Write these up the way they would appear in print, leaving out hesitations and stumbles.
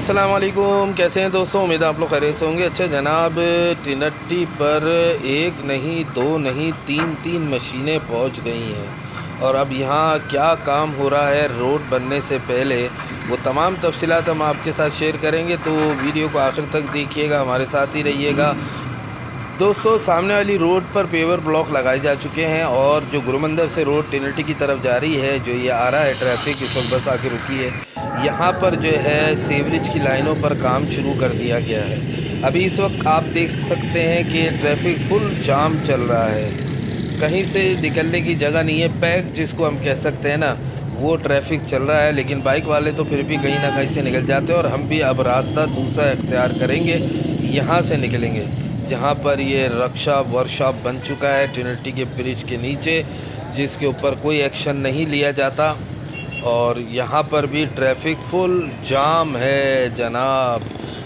अस्सलाम वालेकुम। कैसे हैं दोस्तों? उम्मीद है आप लोग खैरियत से होंगे। अच्छा जनाब, टिनट्टी पर एक नहीं, दो नहीं, तीन मशीनें पहुंच गई हैं और अब यहाँ क्या काम हो रहा है रोड बनने से पहले, वो तमाम तफसीलात हम आपके साथ शेयर करेंगे। तो वीडियो को आखिर तक देखिएगा, हमारे साथ ही रहिएगा। दोस्तों, सामने वाली रोड पर पेवर ब्लॉक लगाए जा चुके हैं और जो गुरुमंदिर से रोड टिनट्टी की तरफ जा रही है, जो ये आ रहा है ट्रैफिक, इस वक्त बस आके रुकी है। यहाँ पर जो है सीवरेज की लाइनों पर काम शुरू कर दिया गया है। अभी इस वक्त आप देख सकते हैं कि ट्रैफिक फुल जाम चल रहा है, कहीं से निकलने की जगह नहीं है। पैक जिसको हम कह सकते हैं ना, वो ट्रैफिक चल रहा है। लेकिन बाइक वाले तो फिर भी कहीं ना कहीं से निकल जाते हैं और हम भी अब रास्ता दूसरा इख्तियार करेंगे। यहाँ से निकलेंगे जहाँ पर ये रक्षा वर्कशॉप बन चुका है टिनट्टी के ब्रिज के नीचे, जिसके ऊपर कोई एक्शन नहीं लिया जाता। और यहाँ पर भी ट्रैफिक फुल जाम है जनाब,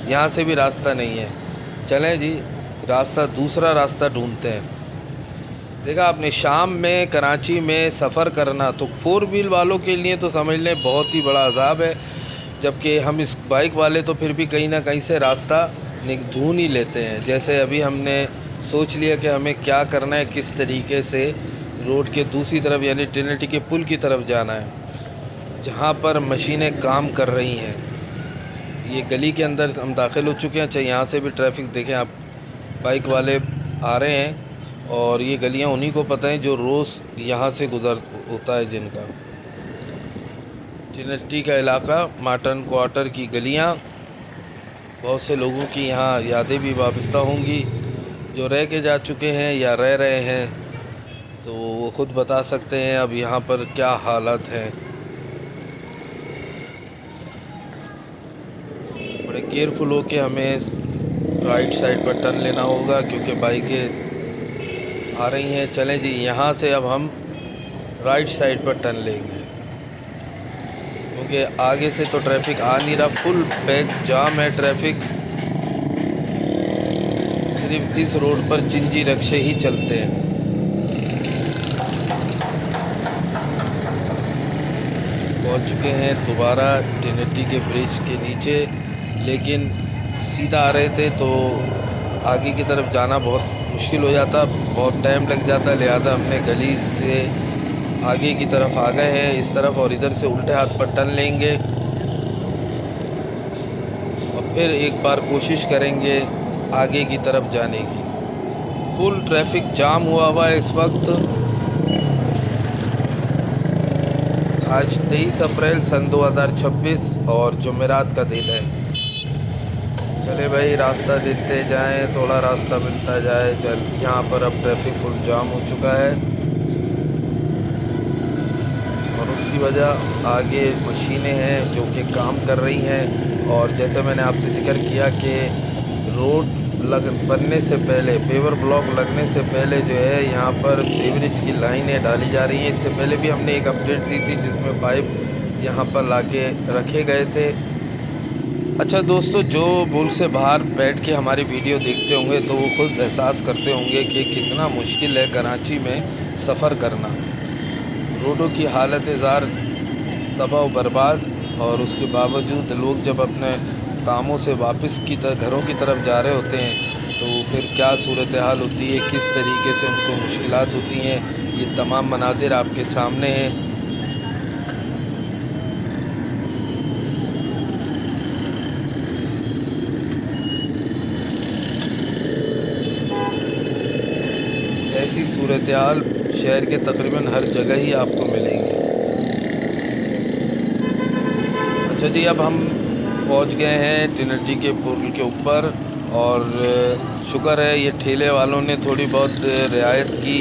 यहाँ से भी रास्ता नहीं है। चलें जी, दूसरा रास्ता ढूंढते हैं। देखा आपने, शाम में कराची में सफ़र करना तो फोर व्हील वालों के लिए तो समझ लें बहुत ही बड़ा अजाब है, जबकि हम इस बाइक वाले तो फिर भी कहीं ना कहीं से रास्ता ढूंढ ही लेते हैं। जैसे अभी हमने सोच लिया कि हमें क्या करना है, किस तरीके से रोड के दूसरी तरफ यानी टिनट्टी के पुल की तरफ जाना है, जहाँ पर मशीनें काम कर रही हैं। ये गली के अंदर हम दाखिल हो चुके हैं। अच्छा, यहाँ से भी ट्रैफिक देखें आप, बाइक वाले आ रहे हैं और ये गलियाँ उन्हीं को पता है जो रोज़ यहाँ से गुज़र होता है, जिनका टिनट्टी का इलाका, माटन क्वार्टर की गलियाँ, बहुत से लोगों की यहाँ यादें भी वाबस्ता होंगी जो रह के जा चुके हैं या रह रहे हैं, तो वो ख़ुद बता सकते हैं अब यहाँ पर क्या हालत है। बड़े केयरफुल हो के हमें राइट साइड पर टर्न लेना होगा क्योंकि बाइकें आ रही हैं। चलें जी, यहाँ से अब हम राइट साइड पर टर्न लेंगे क्योंकि आगे से तो ट्रैफिक आ नहीं रहा, फुल पैक जाम है ट्रैफिक। सिर्फ इस रोड पर जिंजी रिक्शे ही चलते हैं। पहुंच चुके हैं दोबारा टिनट्टी के ब्रिज के नीचे, लेकिन सीधा आ रहे थे तो आगे की तरफ जाना बहुत मुश्किल हो जाता, बहुत टाइम लग जाता, लिहाजा हमने गली से आगे की तरफ आ गए हैं इस तरफ और इधर से उल्टे हाथ पर टर्न लेंगे और फिर एक बार कोशिश करेंगे आगे की तरफ जाने की। फुल ट्रैफिक जाम हुआ है इस वक्त। आज 23 अप्रैल सन 2026 और जुमेरात का दिन है। चले भाई, रास्ता देखते जाएं, थोड़ा रास्ता मिलता जाए। चल, यहाँ पर अब ट्रैफिक फुल जाम हो चुका है और उसकी वजह आगे मशीनें हैं जो कि काम कर रही हैं। और जैसे मैंने आपसे जिक्र किया कि रोड बनने से पहले, पेवर ब्लॉक लगने से पहले जो है यहाँ पर सीवरेज की लाइनें डाली जा रही हैं। इससे पहले भी हमने एक अपडेट दी थी जिसमें पाइप यहाँ पर लाके रखे गए थे। अच्छा दोस्तों, जो मुल्क से बाहर बैठ के हमारी वीडियो देखते होंगे तो वो खुद एहसास करते होंगे कि कितना मुश्किल है कराची में सफ़र करना। रोडों की हालत ज़ार तबाह बर्बाद, और उसके बावजूद लोग जब अपने कामों से वापस घरों की तरफ जा रहे होते हैं तो फिर क्या सूरत हाल होती है, किस तरीके से उनको मुश्किलात होती हैं, ये तमाम मनाजिर आपके सामने हैं। ऐसी सूरत हाल शहर के तकरीबन हर जगह ही आपको मिलेंगी। अच्छा जी, अब हम पहुंच गए हैं टिनट्टी के पुल के ऊपर और शुक्र है ये ठेले वालों ने थोड़ी बहुत रियायत की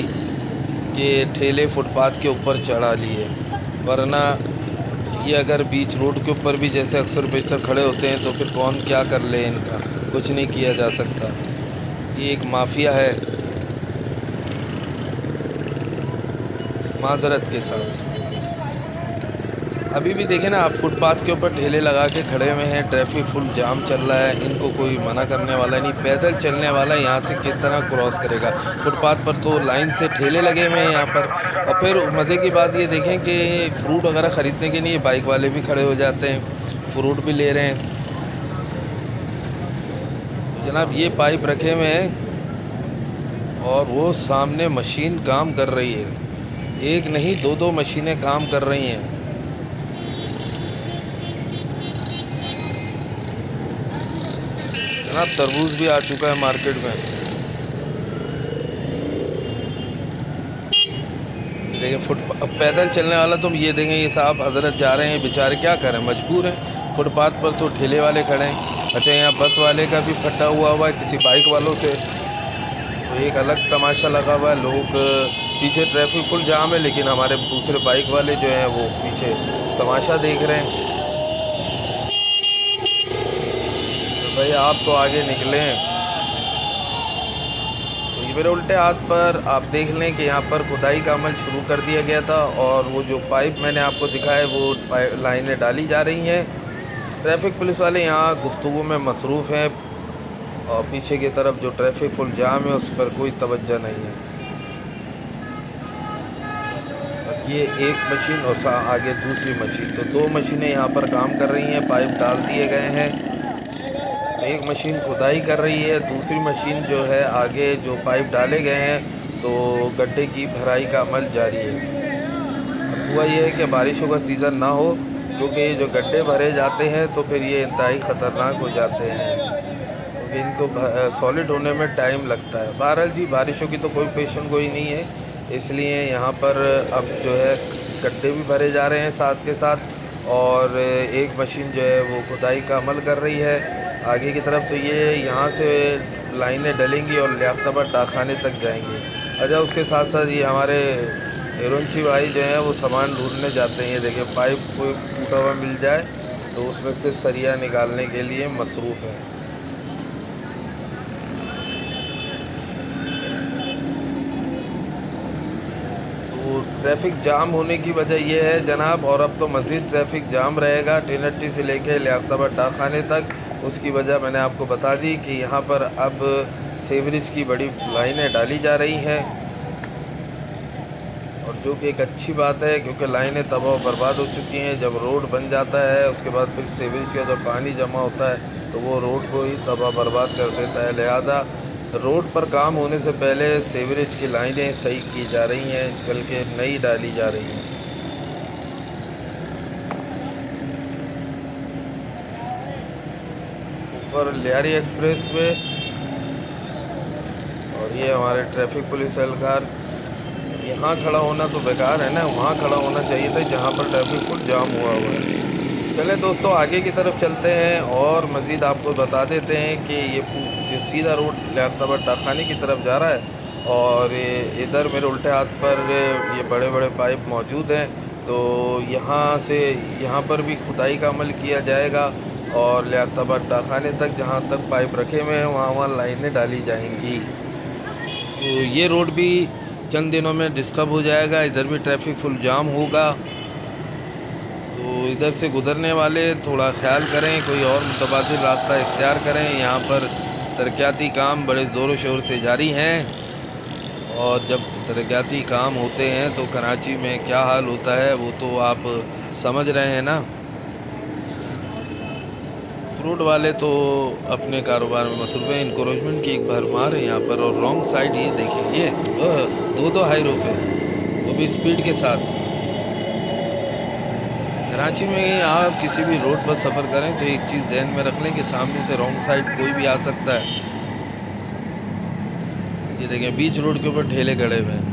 कि ठेले फुटपाथ के ऊपर चढ़ा लिए, वरना ये अगर बीच रोड के ऊपर भी जैसे अक्सर बेशतर खड़े होते हैं तो फिर कौन क्या कर ले, इनका कुछ नहीं किया जा सकता। ये एक माफिया है, माजरत के साथ। अभी भी देखें ना आप, फुटपाथ के ऊपर ठेले लगा के खड़े हुए हैं, ट्रैफिक फुल जाम चल रहा है, इनको कोई मना करने वाला नहीं। पैदल चलने वाला यहाँ से किस तरह क्रॉस करेगा? फुटपाथ पर तो लाइन से ठेले लगे हुए हैं यहाँ पर। और फिर मज़े की बात ये देखें कि फ्रूट वगैरह ख़रीदने के लिए बाइक वाले भी खड़े हो जाते हैं, फ्रूट भी ले रहे हैं। जनाब ये पाइप रखे हुए हैं और वो सामने मशीन काम कर रही है। एक नहीं दो मशीनें काम कर रही हैं। जनाब तरबूज भी आ चुका है मार्केट में। देखिए अब पैदल चलने वाला तो ये देखें, ये साहब हजरत जा रहे हैं बेचारे, क्या करें, मजबूर हैं। फुटपाथ पर तो ठेले वाले खड़े हैं। अच्छा यहाँ बस वाले का भी फटा हुआ है किसी बाइक वालों से, तो एक अलग तमाशा लगा हुआ है। लोग पीछे ट्रैफिक फुल जाम है, लेकिन हमारे दूसरे बाइक वाले जो हैं वो पीछे तमाशा देख रहे हैं। तो भाई आप तो आगे निकलें। मेरे उल्टे हाथ पर आप देख लें कि यहाँ पर खुदाई का अमल शुरू कर दिया गया था और वो जो पाइप मैंने आपको दिखाया वो लाइनें डाली जा रही हैं। ट्रैफिक पुलिस वाले यहाँ गुफ्तगू में मसरूफ़ हैं और पीछे की तरफ जो ट्रैफिक फुल जाम है उस पर कोई तवज्जो नहीं है। ये एक मशीन और आगे दूसरी मशीन, तो दो मशीनें यहाँ पर काम कर रही हैं। पाइप डाल दिए गए हैं। एक मशीन खुदाई कर रही है, दूसरी मशीन जो है आगे जो पाइप डाले गए हैं तो गड्ढे की भराई का अमल जारी है। हुआ ये है कि बारिशों का सीज़न ना हो, क्योंकि जो गड्ढे भरे जाते हैं तो फिर ये इंतहाई ख़तरनाक हो जाते हैं, क्योंकि इनको सॉलिड होने में टाइम लगता है। बहरहाल जी बारिशों की तो कोई पेशन गोई नहीं है, इसलिए यहाँ पर अब जो है गड्ढे भी भरे जा रहे हैं साथ के साथ, और एक मशीन जो है वो खुदाई का अमल कर रही है आगे की तरफ। तो ये यहाँ से लाइनें डलेंगी और लियाकताबाद डाकखाने तक जाएंगी। अच्छा उसके साथ साथ ये हमारे हिरोंची भाई जो हैं वो सामान ढूंढने जाते हैं। ये देखिए पाइप कोई टूटा हुआ मिल जाए तो उसमें से सरिया निकालने के लिए मसरूफ़ है। तो ट्रैफिक जाम होने की वजह यह है जनाब, और अब तो मज़ीद ट्रैफिक जाम रहेगा टिनट्टी से लेकर लियाकताबाद डाकखाने तक। उसकी वजह मैंने आपको बता दी कि यहाँ पर अब सीवरेज की बड़ी लाइनें डाली जा रही हैं, और जो कि एक अच्छी बात है, क्योंकि लाइनें तबाह बर्बाद हो चुकी हैं। जब रोड बन जाता है उसके बाद फिर सीवरेज का जो पानी जमा होता है तो वो रोड को ही तबाह बर्बाद कर देता है। लिहाजा रोड पर काम होने से पहले सीवरेज की लाइनें सही की जा रही हैं, बल्कि नई डाली जा रही हैं। ऊपर लियारी एक्सप्रेस वे, और ये हमारे ट्रैफिक पुलिस एहलकार। यहाँ खड़ा होना तो बेकार है ना, वहाँ खड़ा होना चाहिए था जहाँ पर ट्रैफिक फुल जाम हुआ है। चलें दोस्तों आगे की तरफ चलते हैं और मज़ीद आपको बता देते हैं कि ये सीधा रोड लियाकताबाद डाकखाने की तरफ जा रहा है, और इधर मेरे उल्टे हाथ पर ये बड़े बड़े पाइप मौजूद हैं। तो यहाँ पर भी खुदाई का अमल किया जाएगा और लियाकताबाद डाकखाने तक जहाँ तक पाइप रखे हुए हैं वहाँ लाइनें डाली जाएंगी। तो ये रोड भी चंद दिनों में डिस्टर्ब हो जाएगा, इधर भी ट्रैफिक फुल जाम होगा। तो इधर से गुजरने वाले थोड़ा ख्याल करें, कोई और मुतबादिल रास्ता इख्तियार करें। यहाँ पर तरक्याती काम बड़े ज़ोर शोर से जारी हैं, और जब तरक्याती काम होते हैं तो कराची में क्या हाल होता है वो तो आप समझ रहे हैं ना। फ्रूट वाले तो अपने कारोबार में मसरूफ़ हैं। इनक्रोचमेंट की एक भरमार है यहाँ पर, और रॉन्ग साइड ये देखें, ये दो हाई रोप है, वो भी स्पीड के साथ। कराची में आप किसी भी रोड पर सफ़र करें तो एक चीज़ जहन में रख लें कि सामने से रॉन्ग साइड कोई भी आ सकता है। ये देखें बीच रोड के ऊपर ठेले खड़े हुए हैं,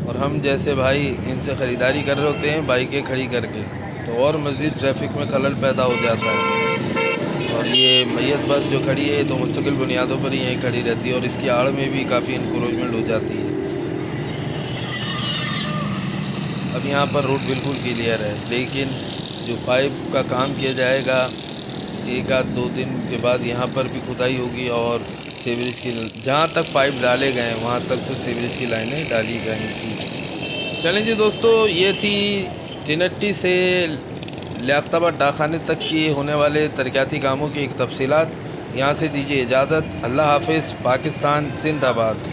और हम जैसे भाई इनसे ख़रीदारी कर रहे होते हैं बाइकें खड़ी करके, तो और मज़ीद ट्रैफिक में खलल पैदा हो जाता है। और ये मैयत बस जो खड़ी है तो मुस्तकिल बुनियादों पर ही यहीं खड़ी रहती है, और इसकी आड़ में भी काफ़ी इंक्रोचमेंट हो जाती है। अब यहाँ पर रोड बिल्कुल क्लियर है, लेकिन जो पाइप का काम किया जाएगा एक आध दो दिन के बाद यहाँ पर भी खुदाई होगी, और सीवरेज की जहाँ तक पाइप डाले गए हैं वहाँ तक तो सीवरेज की लाइनें डाली जाएंगी। चलें जी दोस्तों, ये थी टिनट्टी से लियाकताबाद डाकखाने तक की होने वाले तरक्याती कामों की एक तफसीलात। यहाँ से दीजिए इजाज़त। अल्लाह हाफ़िज़। पाकिस्तान जिंदाबाद।